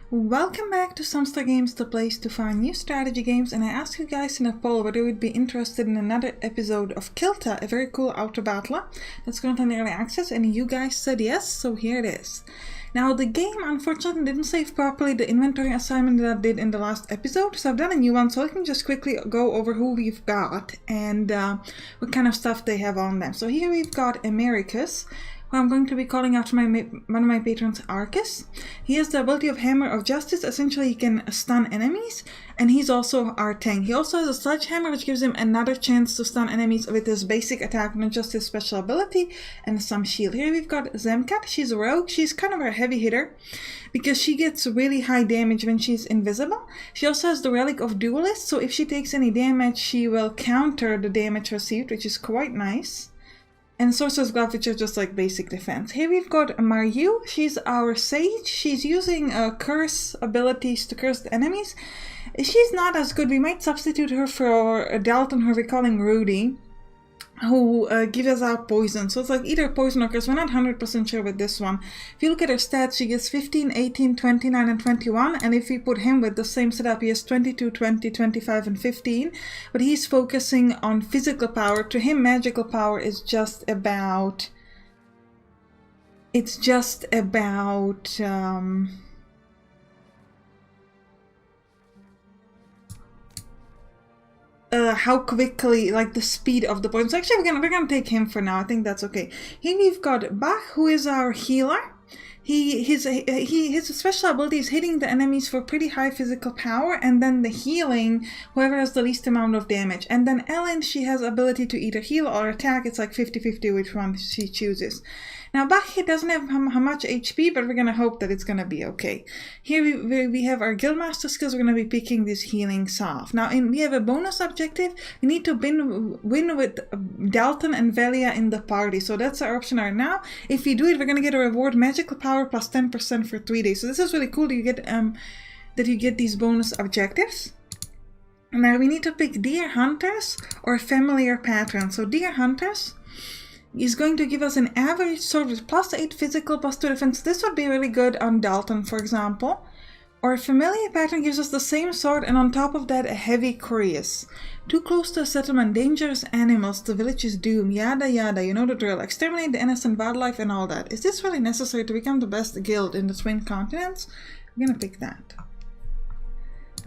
Welcome back to Sampstra Games, the place to find new strategy games, and I asked you guys in a poll whether you would be interested in another episode of Kilta, a very cool autobattler that's currently in early access, and you guys said yes, so here it is. Now the game unfortunately didn't save properly the inventory assignment that I did in the last episode, so I've done a new one, so I can just quickly go over who we've got and what kind of stuff they have on them. So here we've got Americus, who I'm going to be calling after one of my patrons, Arcus. He has the ability of Hammer of Justice. Essentially, he can stun enemies, and he's also our tank. He also has a Sledgehammer, which gives him another chance to stun enemies with his basic attack, not just his special ability, and some shield. Here we've got Zemkat. She's a rogue. She's kind of a heavy hitter, because she gets really high damage when she's invisible. She also has the Relic of Duelist, so if she takes any damage, she will counter the damage received, which is quite nice. And Sorcerer's Glove, which is just like basic defense. Here we've got Maryu. She's our sage. She's using curse abilities to curse the enemies. She's not as good. We might substitute her for Dalton, who we're calling Rudy, who gives us out poison. So it's like either poison or curse. We're not 100% sure with this one. If you look at her stats, she gets 15, 18, 29, and 21. And if we put him with the same setup, he has 22, 20, 25, and 15. But he's focusing on physical power. To him, magical power is just about... It's just about... how quickly, like the speed of the poison. So actually we're gonna take him for now. I think that's okay. Here we've got Bach, who is our healer. His special ability is hitting the enemies for pretty high physical power, and then the healing, whoever has the least amount of damage. And then Ellen, she has ability to either heal or attack. It's like 50-50 which one she chooses. Now Bach, he doesn't have much HP, but we're gonna hope that it's gonna be okay. Here we have our Guildmaster skills. We're gonna be picking this healing salve. Now we have a bonus objective. We need to win with Dalton and Velia in the party. So that's our option right now. If we do it, we're gonna get a reward magical power plus 10% for 3 days. So this is really cool. You get that you get these bonus objectives. Now we need to pick Deer Hunters or Familiar Patron. So Deer Hunters is going to give us an average sword with plus 8 physical, plus 2 defense. This would be really good on Dalton, for example. Or Familiar Pattern gives us the same sword, and on top of that a heavy cuirass. Too close to a settlement, dangerous animals, the village is doomed, yada yada, you know the drill. Exterminate the innocent wildlife and all that. Is this really necessary to become the best guild in the Twin Continents? I'm gonna pick that.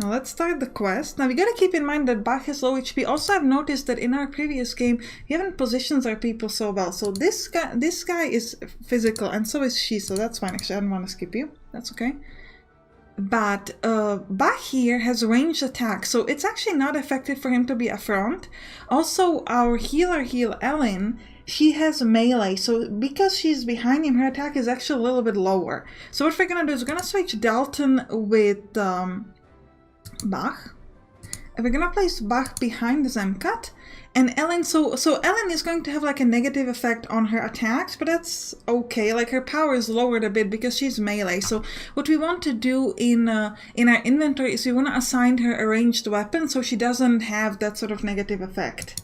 Now let's start the quest. Now we gotta keep in mind that Bach has low HP. Also, I've noticed that in our previous game we haven't positioned our people so well. So this guy is physical, and so is she, so that's fine. Actually, I don't want to skip you. That's okay. But Bach here has ranged attack, so it's actually not effective for him to be a front. Also, our healer Ellen, she has melee, so because she's behind him, her attack is actually a little bit lower. So what we're gonna do is we're gonna switch Dalton with Bach, and we're gonna place Bach behind Zemkat, and Ellen, so Ellen is going to have like a negative effect on her attacks, but that's okay. Like her power is lowered a bit because she's melee. So what we want to do in our inventory is we want to assign her a ranged weapon so she doesn't have that sort of negative effect,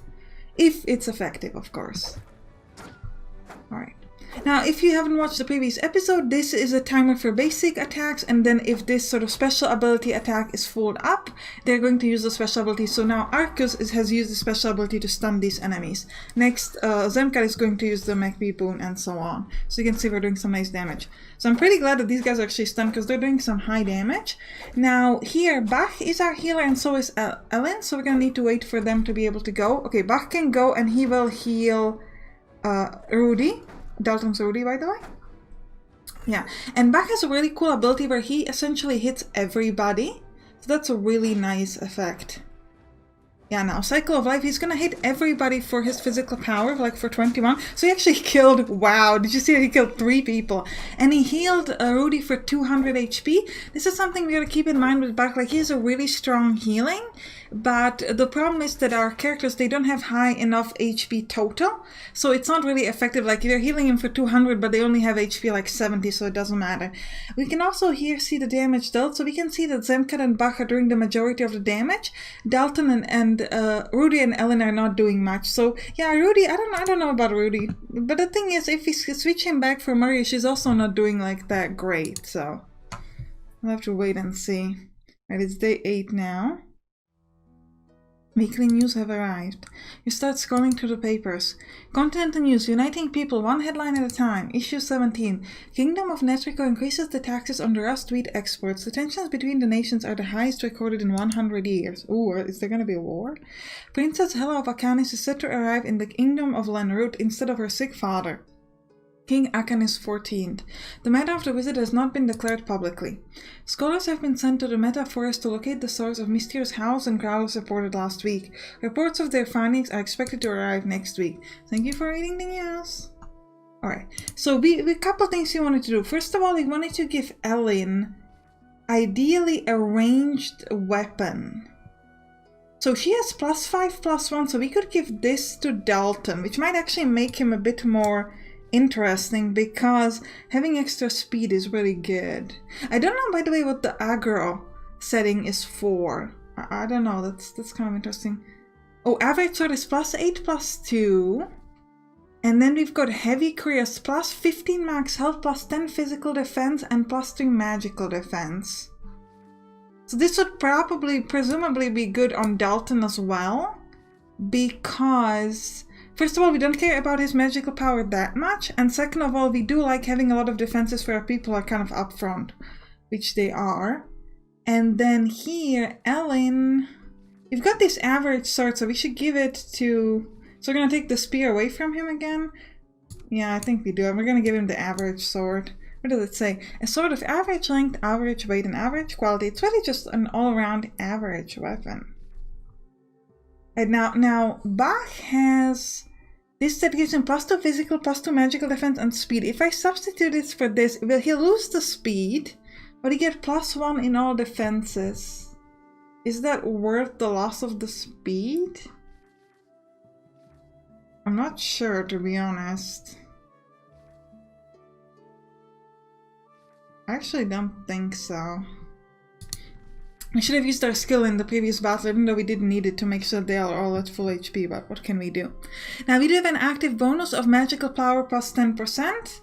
if it's effective, of course. All right. Now, if you haven't watched the previous episode, this is a timer for basic attacks, and then if this sort of special ability attack is full up, they're going to use the special ability. So now Arcus has used the special ability to stun these enemies. Next, Zemkat is going to use the McBee boon, and so on. So you can see we're doing some nice damage. So I'm pretty glad that these guys are actually stunned, because they're doing some high damage. Now, here, Bach is our healer, and so is Ellen, so we're going to need to wait for them to be able to go. Okay, Bach can go, and he will heal Rudy. Dalton's Rudy, by the way. Yeah, and Bach has a really cool ability where he essentially hits everybody. So that's a really nice effect. Yeah, now Cycle of Life, he's gonna hit everybody for his physical power, like for 21. So he actually killed, wow, did you see that he killed 3 people? And he healed Rudy for 200 HP. This is something we gotta keep in mind with Bach, like he has a really strong healing, but the problem is that our characters, they don't have high enough HP total, so it's not really effective. Like they're healing him for 200, but they only have HP like 70, so it doesn't matter. We can also here see the damage dealt, so we can see that Zemkat and Bach are doing the majority of the damage. Dalton and Rudy and Ellen are not doing much. So yeah, Rudy, I don't know about Rudy, but the thing is, if we switch him back for Murray, she's also not doing like that great. So We'll have to wait and see. Right, it's day 8 now. Weekly news have arrived. You start scrolling through the papers. Continental news, uniting people one headline at a time. Issue 17. Kingdom of Netrico increases the taxes on the Rust wheat exports. The tensions between the nations are the highest recorded in 100 years. Ooh, is there going to be a war? Princess Hela of Akanis is set to arrive in the kingdom of Lenrut instead of her sick father. King Akanis XIV. The matter of the visit has not been declared publicly. Scholars have been sent to the Meta Forest to locate the source of mysterious howls and growls reported last week. Reports of their findings are expected to arrive next week. Thank you for reading the news. Alright, so a couple things we wanted to do. First of all, we wanted to give Ellen ideally a ranged weapon. So she has +5, +1, so we could give this to Dalton, which might actually make him a bit more interesting because having extra speed is really good. I don't know, by the way, what the aggro setting is for. I don't know. That's kind of interesting. Oh, average sword is +8, +2. And then we've got heavy cuirass +15 max health, +10 physical defense, and +3 magical defense. So this would presumably be good on Dalton as well, because first of all, we don't care about his magical power that much, and second of all, we do like having a lot of defenses for our people are kind of upfront, which they are. And then here, Ellen, we've got this average sword, so we should give it to... So we're going to take the spear away from him again? Yeah, I think we do. We're going to give him the average sword. What does it say? A sword of average length, average weight, and average quality. It's really just an all-around average weapon. And now Bach has this that gives him +2 physical, +2 magical defense, and speed. If I substitute this for this, he'll lose the speed, but he get +1 in all defenses. Is that worth the loss of the speed? I'm not sure, to be honest. I actually don't think so. We should have used our skill in the previous battle, even though we didn't need it to make sure they are all at full HP, but what can we do? Now we do have an active bonus of magical power +10%,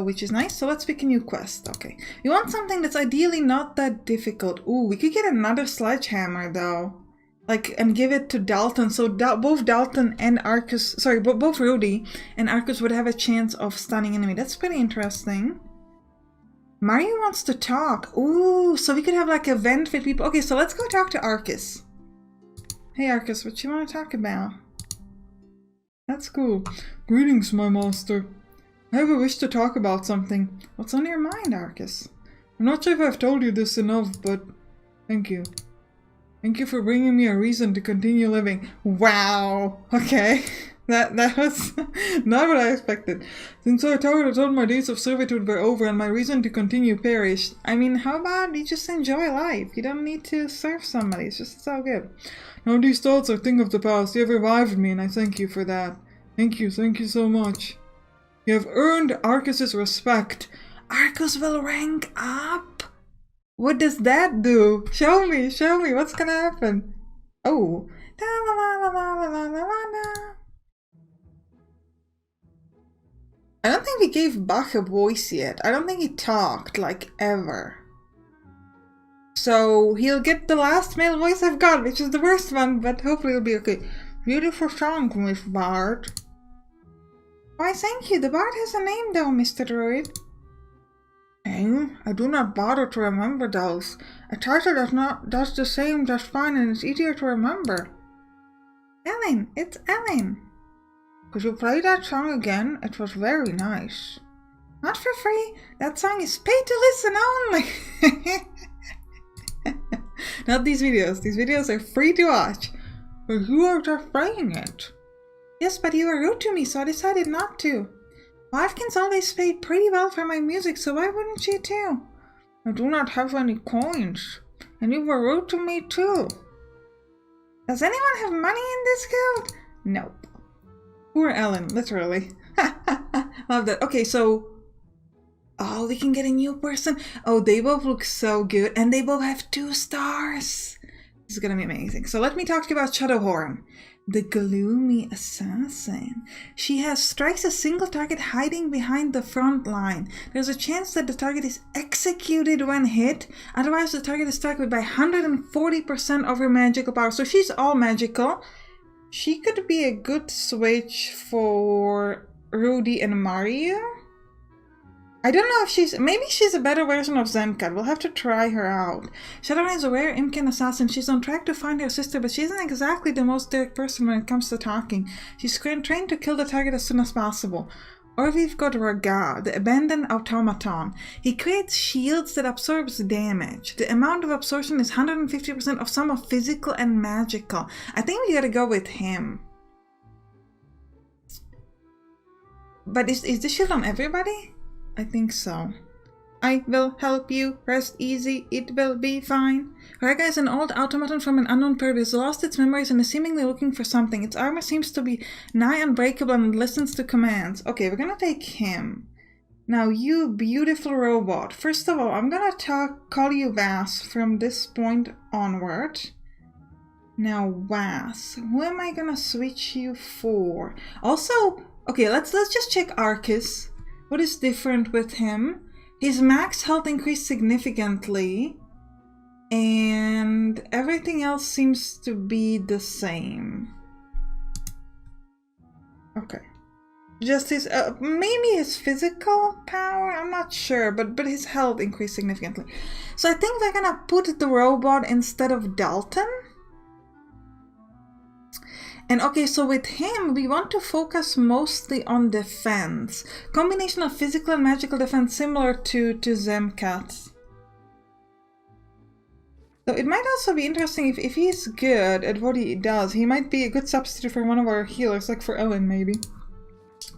which is nice, so let's pick a new quest. Okay, we want something that's ideally not that difficult. Ooh, we could get another sledgehammer though, like, and give it to Dalton, so both Dalton and Arcus, sorry, both Rudy and Arcus would have a chance of stunning enemy. That's pretty interesting. Mario wants to talk. Ooh, so we could have like a event with people. Okay, so let's go talk to Arcus. Hey Arcus, what you want to talk about? That's cool. Greetings, my master. I have a wish to talk about something. What's on your mind, Arcus? I'm not sure if I've told you this enough, but thank you. Thank you for bringing me a reason to continue living. Wow. Okay. That was not what I expected. Since I thought my days of servitude were over and my reason to continue perished. I mean, how about you just enjoy life? You don't need to serve somebody. It's all good. Now these thoughts are things of the past. You have revived me and I thank you for that. Thank you so much. You have earned Arcus's respect. Arcus will rank up? What does that do? Show me, what's gonna happen? Oh. I don't think we gave Bach a voice yet. I don't think he talked, like, ever. So he'll get the last male voice I've got, which is the worst one, but hopefully it'll be okay. Beautiful song, Miss Bard. Why, thank you. The Bard has a name, though, Mr. Druid. I do not bother to remember those. A title does the same just fine, and it's easier to remember. Ellen, it's Ellen. Could you play that song again? It was very nice. Not for free. That song is paid to listen only. Not these videos. These videos are free to watch. But you are just playing it. Yes, but you were rude to me, so I decided not to. Wifekins always paid pretty well for my music, so why wouldn't you too? I do not have any coins. And you were rude to me too. Does anyone have money in this guild? Nope. Poor Ellen, literally. Love that. Okay, so... Oh, we can get a new person. Oh, they both look so good. And they both have 2 stars. This is gonna be amazing. So let me talk to you about Shadowhorn, the gloomy assassin. She strikes a single target hiding behind the front line. There's a chance that the target is executed when hit. Otherwise, the target is targeted by 140% of her magical power. So she's all magical. She could be a good switch for Rudy and Mario. I don't know if maybe she's a better version of Zemkat. We'll have to try her out. Shadowrun is a rare Imcan assassin. She's on track to find her sister, but she isn't exactly the most direct person when it comes to talking. She's trained to kill the target as soon as possible. Or we've got Raga, the abandoned automaton. He creates shields that absorbs damage. The amount of absorption is 150% of sum of physical and magical. I think we gotta go with him. But is the shield on everybody? I think so. I will help you. Rest easy. It will be fine. Raga is an old automaton from an unknown period. It's lost its memories and is seemingly looking for something. Its armor seems to be nigh unbreakable and listens to commands. Okay, we're gonna take him. Now, you beautiful robot. First of all, I'm gonna call you Vas from this point onward. Now, Vas, who am I gonna switch you for? Also, okay, let's just check Arcus. What is different with him? His max health increased significantly, and everything else seems to be the same. Okay. Just his, maybe his physical power? I'm not sure, but his health increased significantly. So I think we're gonna put the robot instead of Dalton. And okay, so with him, we want to focus mostly on defense. Combination of physical and magical defense similar to Zemkat. So it might also be interesting if he's good at what he does. He might be a good substitute for one of our healers, like for Ellen maybe.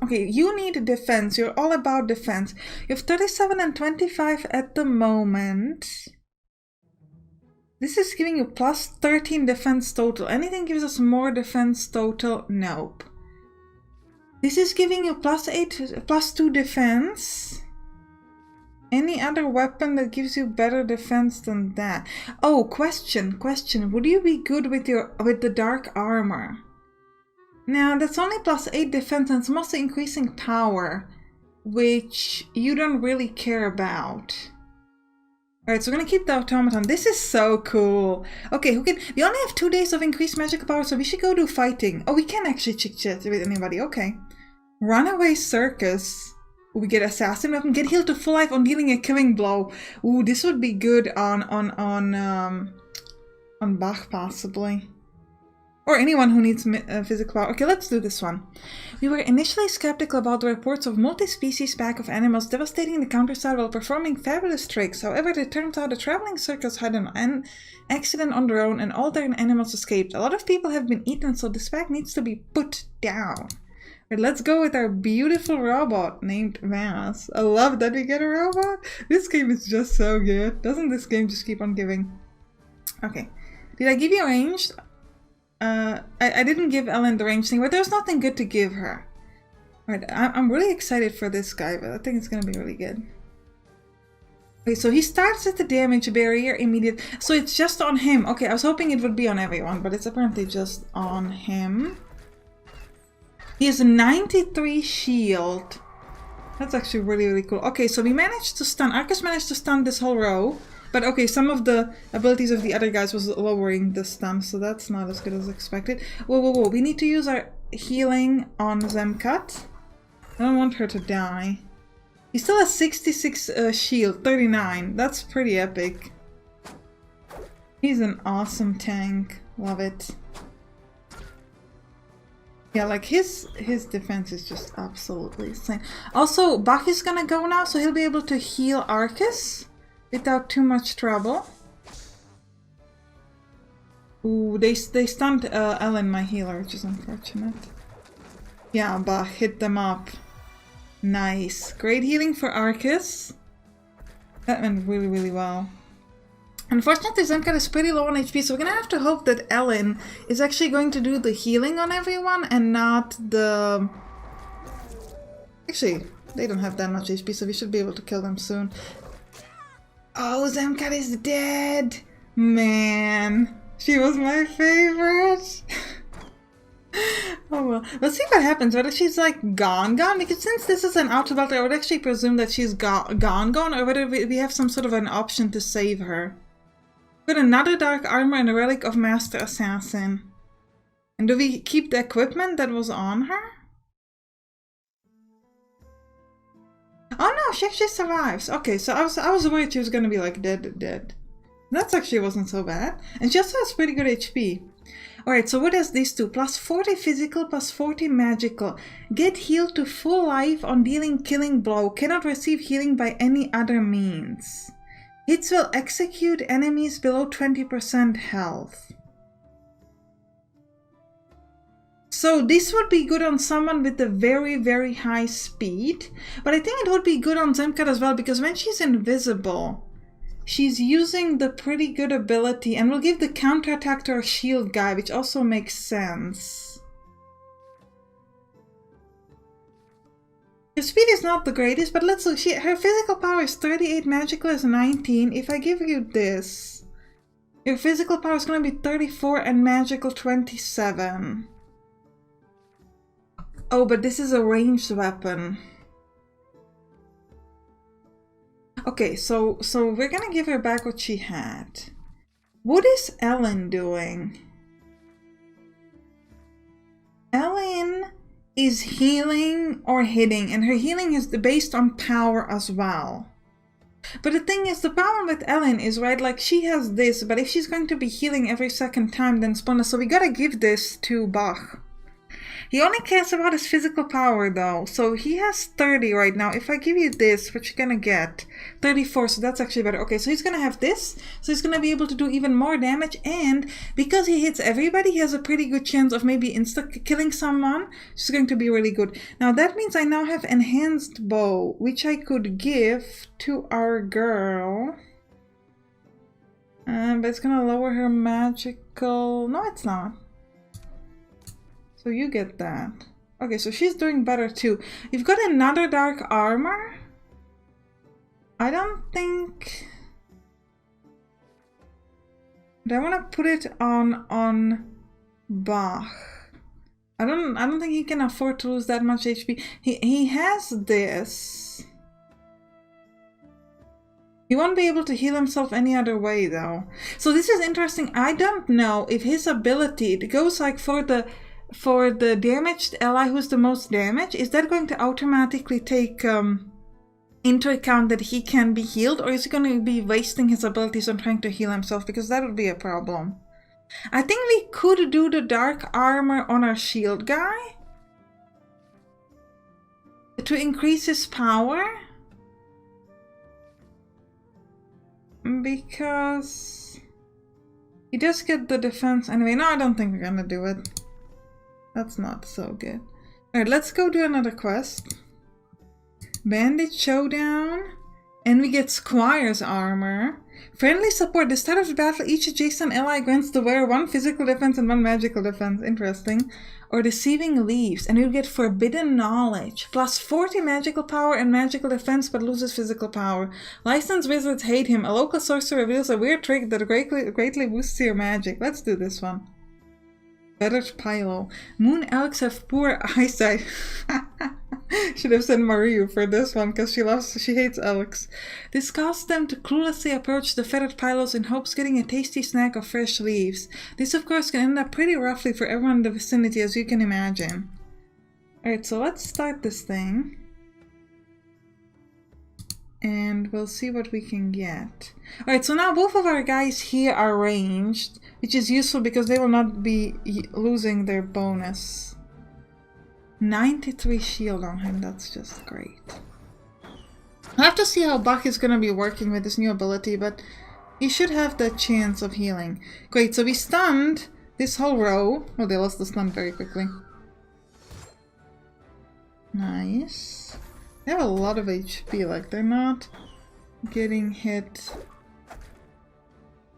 Okay, you need defense. You're all about defense. You have 37 and 25 at the moment. This is giving you plus 13 defense total. Anything gives us more defense total? Nope. This is giving you plus 8, plus 2 defense. Any other weapon that gives you better defense than that? Oh, question. Would you be good with the dark armor? Now, that's only plus 8 defense and it's mostly increasing power, which you don't really care about. Alright, so we're gonna keep the automaton. This is so cool. Okay, we only have 2 days of increased magical power, so we should go do fighting. Oh, we can actually chit-chat with anybody. Okay. Runaway circus. We get assassin weapon. Get healed to full life on dealing a killing blow. Ooh, this would be good on Bach possibly. Or anyone who needs physical power. Okay, let's do this one. We were initially skeptical about the reports of multi-species pack of animals devastating the countryside while performing fabulous tricks. However, it turns out a traveling circus had an accident on their own and all their animals escaped. A lot of people have been eaten, so this pack needs to be put down. Right, let's go with our beautiful robot named Vas. I love that we get a robot. This game is just so good. Doesn't this game just keep on giving? Okay. Did I give you ranged? I didn't give Ellen the range thing, but there's nothing good to give her. Alright, I'm really excited for this guy, but I think it's gonna be really good. Okay, so he starts at the damage barrier immediate. So it's just on him. Okay, I was hoping it would be on everyone, but it's apparently just on him. He has a 93 shield. That's actually really, really cool. Okay, so we managed to stun. Arcus managed to stun this whole row. But okay, some of the abilities of the other guys was lowering the stun, so that's not as good as expected. Whoa. We need to use our healing on Zemkat. I don't want her to die. He still has 66 shield, 39. That's pretty epic. He's an awesome tank. Love it. Yeah, like his defense is just absolutely insane. Also, Bach is gonna go now, so he'll be able to heal Arcus without too much trouble. Ooh, they stunned Ellen, my healer, which is unfortunate. Yeah, Bach hit them up. Nice. Great healing for Arcus. That went really, really well. Unfortunately, Zemkat is pretty low on HP, so we're gonna have to hope that Ellen is actually going to do the healing on everyone and not the... Actually, they don't have that much HP, so we should be able to kill them soon. Oh, Zemkat is dead! Man. She was my favorite. Oh well. Let's see what happens. Whether she's like gone, because since this is an autobattler, I would actually presume that she's gone, or whether we have some sort of an option to save her. Got another dark armor and a relic of Master Assassin. And do we keep the equipment that was on her? Oh no, she actually survives. Okay, so I was worried she was gonna be like dead. That's actually wasn't so bad. And she also has pretty good HP. Alright, so what does these do? Plus 40 physical, plus 40 magical. Get healed to full life on dealing killing blow. Cannot receive healing by any other means. Hits will execute enemies below 20% health. So this would be good on someone with a very, very high speed. But I think it would be good on Zemka as well, because when she's invisible, she's using the pretty good ability, and we'll give the counterattack to our shield guy, which also makes sense. Her speed is not the greatest, but let's look. Her physical power is 38, magical is 19. If I give you this, your physical power is going to be 34 and magical 27. Oh, but this is a ranged weapon. Okay, so we're gonna give her back what she had. What is Ellen doing? Ellen is healing or hitting, and her healing is based on power as well. But the thing is, the problem with Ellen is, right, like she has this, but if she's going to be healing every second time, then spawn, so we gotta give this to Bach. He only cares about his physical power though, so he has 30 right now. If I give you this, what you're gonna get? 34, so that's actually better. Okay, so he's gonna have this, so he's gonna be able to do even more damage, and because he hits everybody, he has a pretty good chance of maybe insta-killing someone, which is going to be really good. Now that means I now have enhanced bow, which I could give to our girl. But it's gonna lower her magical... No, it's not. So you get that. Okay, so she's doing better too. You've got another dark armor? I don't think... Do I want to put it on Bach? I don't think he can afford to lose that much HP. He has this. He won't be able to heal himself any other way though. So this is interesting. I don't know if his ability, it goes like for the damaged ally who's the most damaged, is that going to automatically take into account that he can be healed, or is he going to be wasting his abilities on trying to heal himself? Because that would be a problem. I think we could do the dark armor on our shield guy to increase his power, because he does get the defense anyway. No, I don't think we're gonna do it. That's not so good. Alright, let's go do another quest. Bandit Showdown. And we get Squire's armor. Friendly support. The start of the battle, each adjacent ally grants the wearer 1 physical defense and 1 magical defense. Interesting. Or Deceiving Leaves. And you get Forbidden Knowledge. Plus 40 magical power and magical defense, but loses physical power. Licensed wizards hate him. A local sorcerer reveals a weird trick that greatly boosts your magic. Let's do this one. Feathered Pilo. Moon elks have poor eyesight. Should have sent Mario for this one, because she hates elks. This causes them to cluelessly approach the feathered pilos in hopes of getting a tasty snack of fresh leaves. This of course can end up pretty roughly for everyone in the vicinity, as you can imagine. Alright, so let's start this thing. And we'll see what we can get. Alright, so now both of our guys here are ranged, which is useful because they will not be losing their bonus. 93 shield on him, that's just great. I'll have to see how Bach is going to be working with this new ability, but he should have the chance of healing. Great, so we stunned this whole row. Oh, they lost the stun very quickly. Nice. They have a lot of HP, like they're not getting hit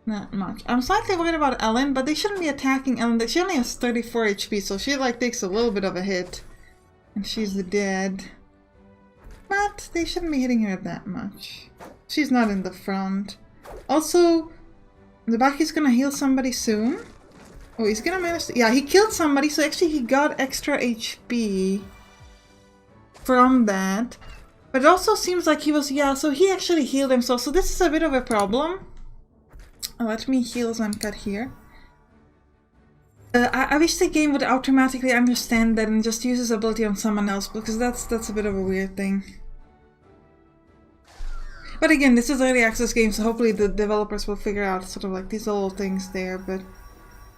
that much. I'm slightly worried about Ellen, but they shouldn't be attacking Ellen. She only has 34 HP, so she like takes a little bit of a hit. And she's dead. But they shouldn't be hitting her that much. She's not in the front. Also, The Bach is gonna heal somebody soon. Oh, he's gonna manage to... Yeah, he killed somebody, so actually he got extra HP from that. But it also seems like he was... Yeah, so he actually healed himself, so this is a bit of a problem. Let me heal Zemkat here. I wish the game would automatically understand that and just use his ability on someone else, because that's a bit of a weird thing. But again, this is early access game, so hopefully the developers will figure out sort of like these little things there, but...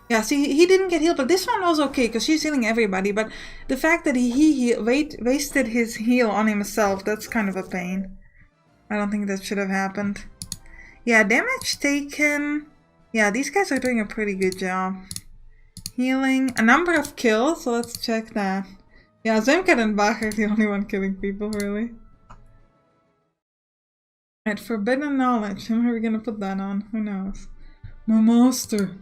Yeah, see, he didn't get healed, but this one was okay, because she's healing everybody, but the fact that he wasted his heal on himself, that's kind of a pain. I don't think that should have happened. Yeah, damage taken... Yeah, these guys are doing a pretty good job. Healing, a number of kills, so let's check that. Yeah, Zemkat and Bach are the only one killing people, really. Right, forbidden knowledge. How are we gonna put that on? Who knows? My master.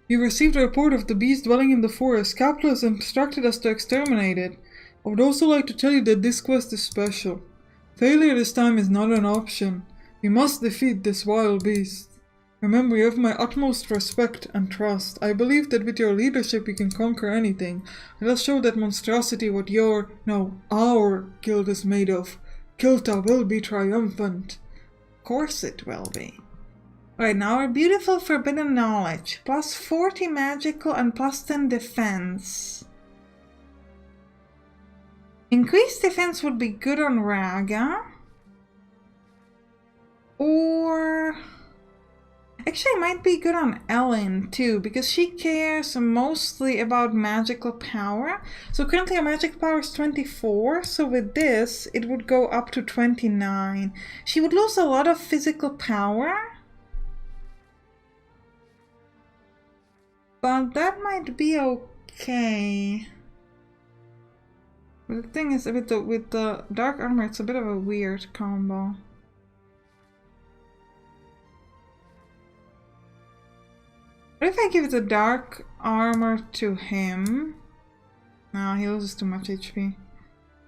You received a report of the beast dwelling in the forest. Captain has instructed us to exterminate it. I would also like to tell you that this quest is special. Failure this time is not an option. We must defeat this wild beast. Remember, you have my utmost respect and trust. I believe that with your leadership we can conquer anything. Let us show that monstrosity what our guild is made of. Kilta will be triumphant. Of course it will be. Alright, now our beautiful forbidden knowledge. Plus 40 magical and plus 10 defense. Increased defense would be good on Raga. Or... Actually, it might be good on Ellen too, because she cares mostly about magical power. So currently our magical power is 24, so with this it would go up to 29. She would lose a lot of physical power, but that might be okay. But the thing is, with the dark armor, it's a bit of a weird combo. What if I give the dark armor to him? No, he loses too much HP.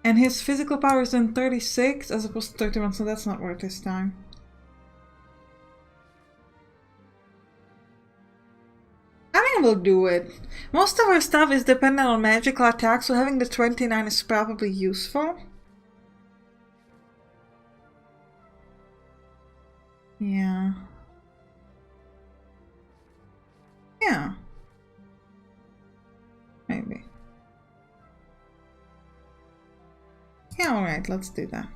And his physical power is then 36 as opposed to 31, so that's not worth his time. I mean, we'll do it. Most of our stuff is dependent on magical attacks, so having the 29 is probably useful. Yeah. Yeah. Maybe. Yeah, alright, let's do that.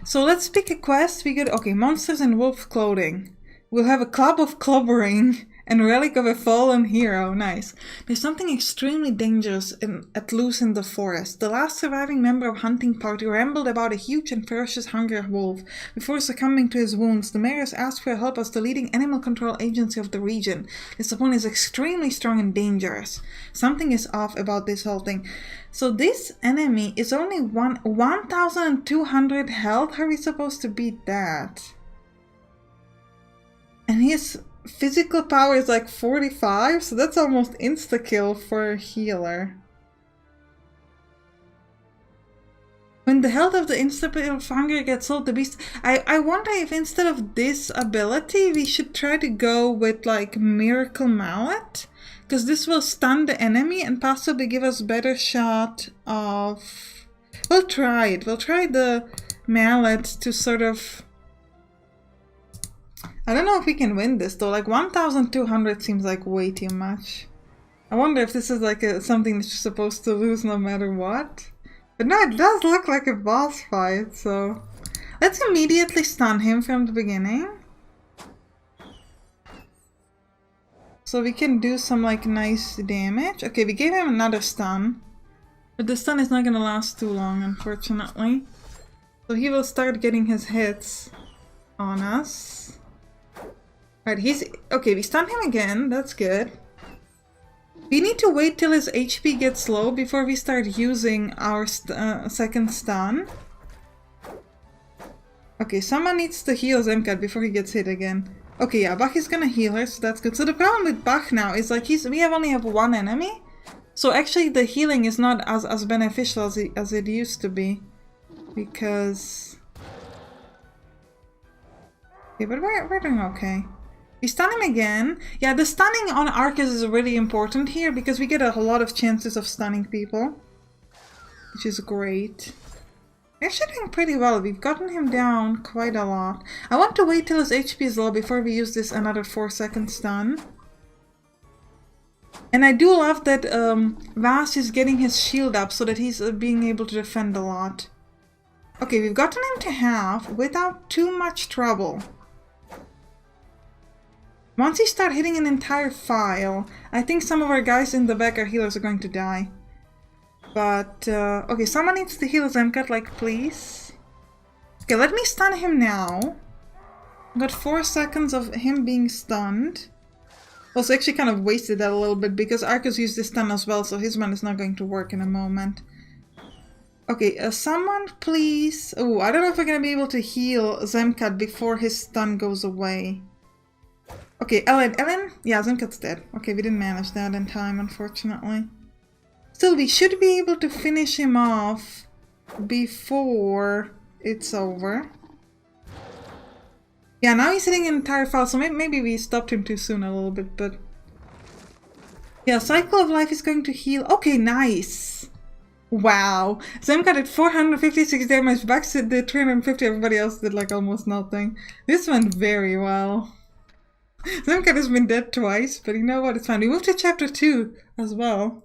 So let's pick a quest. We get, okay, monsters in wolf clothing. We'll have a club of clobbering and relic of a fallen hero. Nice. There's something extremely dangerous at loose in the forest. The last surviving member of hunting party rambled about a huge and ferocious hungry wolf. Before succumbing to his wounds, the mayor has asked for help as the leading animal control agency of the region. This opponent is extremely strong and dangerous. Something is off about this whole thing. So this enemy is only 1,200 health. How are we supposed to beat that? And his physical power is like 45, so that's almost insta-kill for a healer. When the health of the insta-kill of hunger gets low, the beast... I wonder if instead of this ability, we should try to go with like Miracle Mallet. Because this will stun the enemy and possibly give us better shot of... We'll try it. We'll try the Mallet to sort of... I don't know if we can win this though, like 1,200 seems like way too much. I wonder if this is like something that you're supposed to lose no matter what. But no, it does look like a boss fight, so... Let's immediately stun him from the beginning. So we can do some like nice damage. Okay, we gave him another stun. But the stun is not gonna last too long, unfortunately. So he will start getting his hits on us. Right, he's... Okay, we stun him again. That's good. We need to wait till his HP gets low before we start using our second stun. Okay, someone needs to heal Zemkat before he gets hit again. Okay, yeah, Bach is gonna heal her, so that's good. So the problem with Bach now is like we only have one enemy. So actually the healing is not as beneficial as it used to be. Because... Okay, but we're doing okay. We stun him again. Yeah, the stunning on Arcus is really important here because we get a lot of chances of stunning people, which is great. We're actually doing pretty well. We've gotten him down quite a lot. I want to wait till his HP is low before we use this another 4-second stun. And I do love that Vas is getting his shield up so that he's being able to defend a lot. Okay, we've gotten him to half without too much trouble. Once you start hitting an entire file, I think some of our guys in the back, our healers, are going to die. But, okay, someone needs to heal Zemkat, like, please. Okay, let me stun him now. I've got 4 seconds of him being stunned. Also, actually kind of wasted that a little bit because Arcus used this stun as well, so his one is not going to work in a moment. Okay, someone please... Oh, I don't know if we're going to be able to heal Zemkat before his stun goes away. Okay, Ellen, yeah, Zemkat's dead. Okay, we didn't manage that in time, unfortunately. Still, we should be able to finish him off before it's over. Yeah, now he's hitting an entire file, so maybe we stopped him too soon a little bit, but... Yeah, Cycle of Life is going to heal. Okay, nice! Wow! Zemkat did 456 damage, Bax did 350, everybody else did like almost nothing. This went very well. Zemkat has been dead twice, but you know what, it's fine. We moved to chapter 2 as well.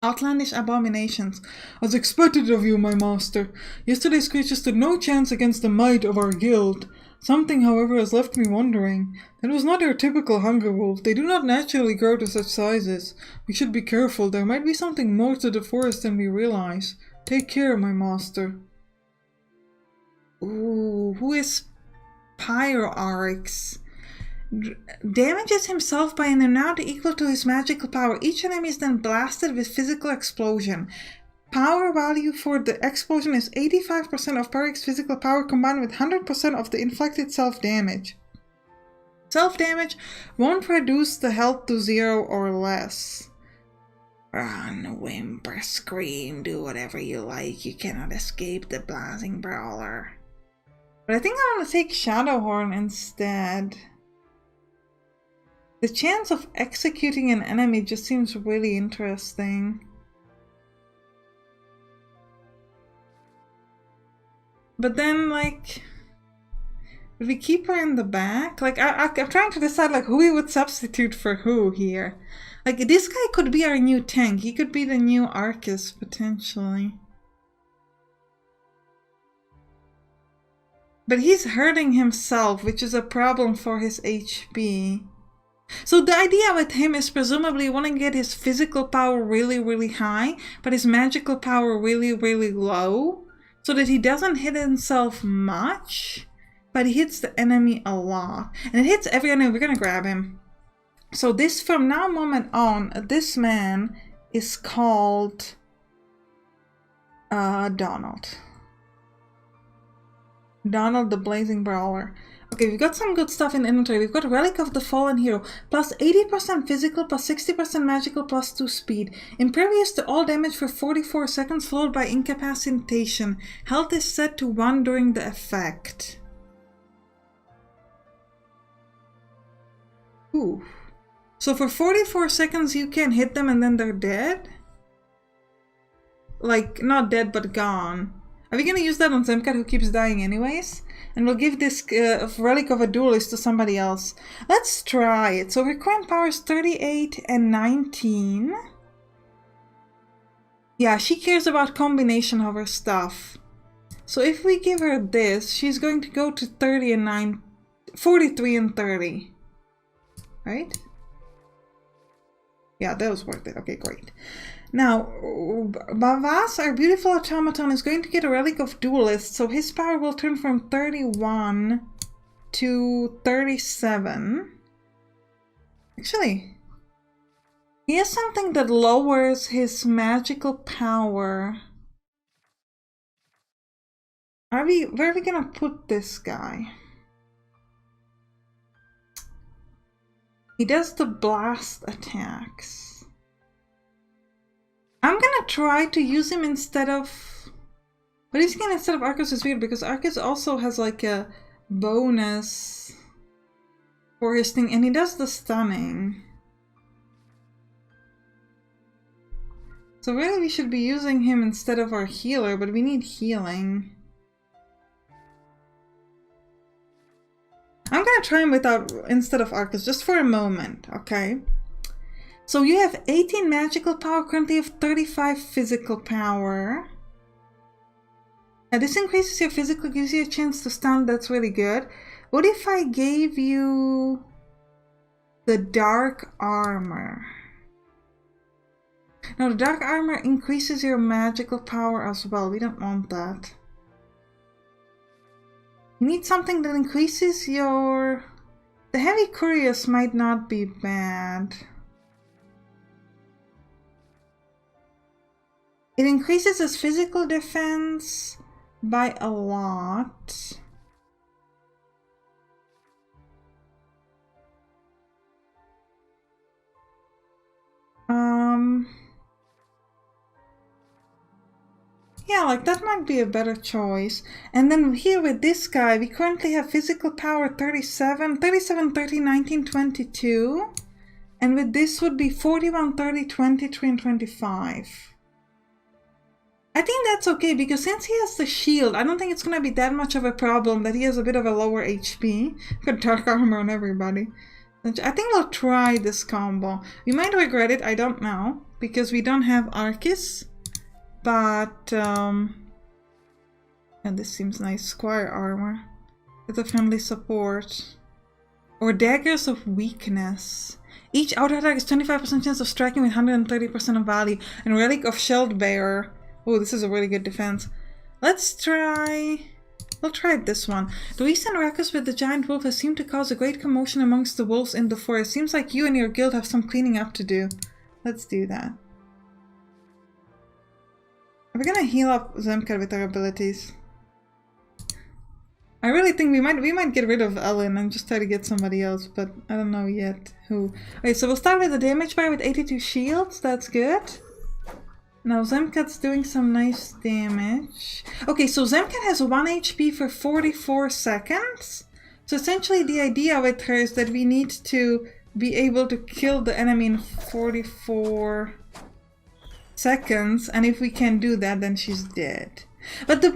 Outlandish abominations. As expected of you, my master. Yesterday's creature stood no chance against the might of our guild. Something, however, has left me wondering. That was not your typical hunger wolf. They do not naturally grow to such sizes. We should be careful. There might be something more to the forest than we realize. Take care, my master. Ooh, who is Pyroarx? Damages himself by an amount equal to his magical power. Each enemy is then blasted with physical explosion. Power value for the explosion is 85% of Pyroarx's physical power combined with 100% of the inflicted self-damage. Self-damage won't reduce the health to 0 or less. Run, whimper, scream, do whatever you like. You cannot escape the blazing brawler. But I think I want to take Shadowhorn instead. The chance of executing an enemy just seems really interesting. But then, like, would we keep her in the back? Like, I'm trying to decide, like, who we would substitute for who here. Like, this guy could be our new tank. He could be the new Arcus, potentially. But he's hurting himself, which is a problem for his HP. So the idea with him is presumably you want to get his physical power really, really high, but his magical power really, really low, so that he doesn't hit himself much, but he hits the enemy a lot. And it hits every enemy. We're going to grab him. So this, from now moment on, this man is called Donald. Donald the Blazing Brawler. Okay, we've got some good stuff in inventory. We've got Relic of the Fallen Hero, plus 80% physical, plus 60% magical, plus 2 speed. Impervious to all damage for 44 seconds, followed by incapacitation. Health is set to 1 during the effect. Ooh. So for 44 seconds you can hit them and then they're dead? Like, not dead but gone. Are we gonna use that on Zemkat, who keeps dying anyways? And we'll give this Relic of a Duelist to somebody else. Let's try it. So her current power is 38 and 19. Yeah, she cares about combination of her stuff. So if we give her this, she's going to go to 30 and 43 and 30. Right? Yeah, that was worth it. Okay, great. Now, Bavas, our beautiful automaton, is going to get a Relic of Duelist, so his power will turn from 31 to 37. Actually, he has something that lowers his magical power. Where are we gonna put this guy? He does the blast attacks. I'm gonna try to use him instead of... But using him instead of Arcus is weird because Arcus also has like a bonus. for his thing, and he does the stunning. So really we should be using him instead of our healer, but we need healing. I'm gonna try him instead of Arcus, just for a moment, okay? So you have 18 magical power, currently you have 35 physical power. Now this increases your physical, gives you a chance to stun, that's really good. What if I gave you the dark armor? Now the dark armor increases your magical power as well, we don't want that. You need something that increases your... The heavy curious might not be bad. It increases his physical defense by a lot. Yeah, like that might be a better choice. And then here with this guy, we currently have physical power 37, 30, 19, 22. And with this would be 41, 30, 23, and 25. I think that's okay, because since he has the shield, I don't think it's going to be that much of a problem that he has a bit of a lower HP. Got dark armor on everybody. I think we'll try this combo. We might regret it, I don't know, because we don't have Arcus. But, and this seems nice. Squire armor. With a friendly support. Or daggers of weakness. Each auto attack is 25% chance of striking with 130% of value. And relic of shield bearer. Oh, this is a really good defense. Let's try... We'll try this one. The recent ruckus with the giant wolf has seemed to cause a great commotion amongst the wolves in the forest. Seems like you and your guild have some cleaning up to do. Let's do that. We're gonna heal up Zemka with our abilities. I really think we might get rid of Ellen and just try to get somebody else, but I don't know yet who. Okay, so we'll start with the damage bar with 82 shields. That's good. Now Zemkat's doing some nice damage. Okay, so Zemkat has 1 HP for 44 seconds. So essentially the idea with her is that we need to be able to kill the enemy in 44 seconds, and if we can do that, then she's dead. But the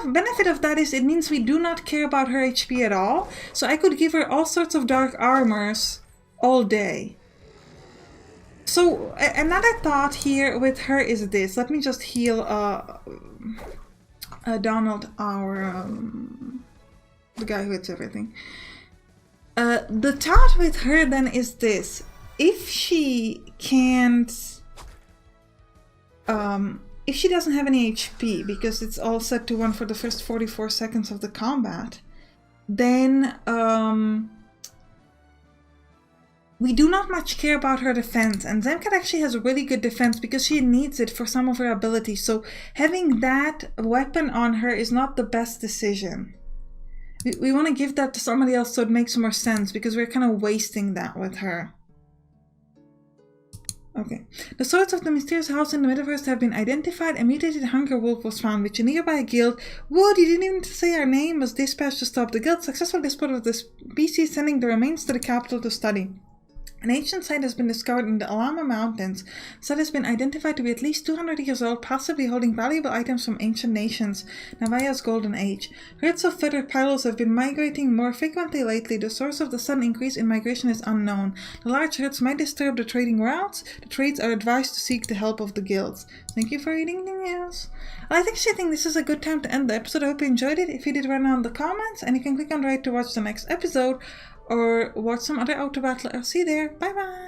benefit of that is it means we do not care about her HP at all. So I could give her all sorts of dark armors all day. So another thought here with her is this. Let me just heal Donald, the guy who hits everything. The thought with her then is this. If she can't... if she doesn't have any HP, because it's all set to 1 for the first 44 seconds of the combat, then we do not much care about her defense, and Zemkat actually has a really good defense because she needs it for some of her abilities, so having that weapon on her is not the best decision. We want to give that to somebody else so it makes more sense, because we're kind of wasting that with her. Okay. The swords of the mysterious house in the Metaverse have been identified. A mutated hunger wolf was found, which a nearby guild would, you didn't even say our name, was dispatched to stop. The guild successfully disposed of the species, sending the remains to the capital to study. An ancient site has been discovered in the Alama Mountains. The site has been identified to be at least 200 years old, possibly holding valuable items from ancient nations, Navaya's golden age. Herds of feathered pylos have been migrating more frequently lately. The source of the sudden increase in migration is unknown. The large herds might disturb the trading routes. The trades are advised to seek the help of the guilds. Thank you for reading the news. I actually think this is a good time to end the episode. I hope you enjoyed it. If you did, write down in the comments, and you can click on right to watch the next episode, or watch some other autobattler. I'll see you there. Bye bye!